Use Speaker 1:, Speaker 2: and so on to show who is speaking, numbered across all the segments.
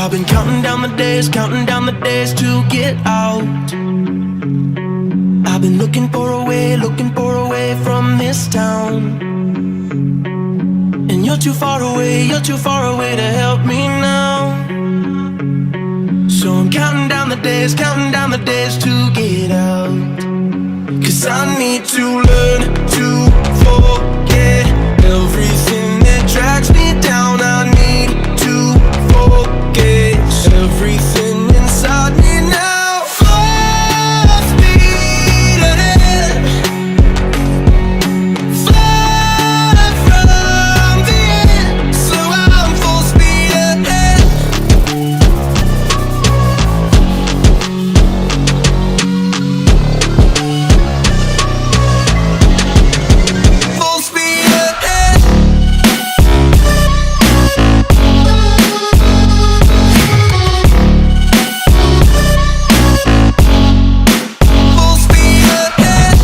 Speaker 1: I've been counting down the days to get out. I've been looking for a way from this town. And you're too far away to help me now. So I'm counting down the days to get out. 'Cause I need to learn to forget everything that drags me down. I need to forget everything inside me now. Full speed ahead, fly from the end. So I'm full speed ahead. Full speed ahead. Full speed ahead.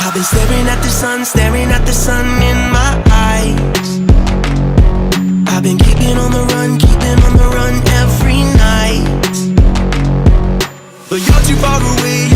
Speaker 1: I've been staring at the sun in my eyes. I've been keeping on the run.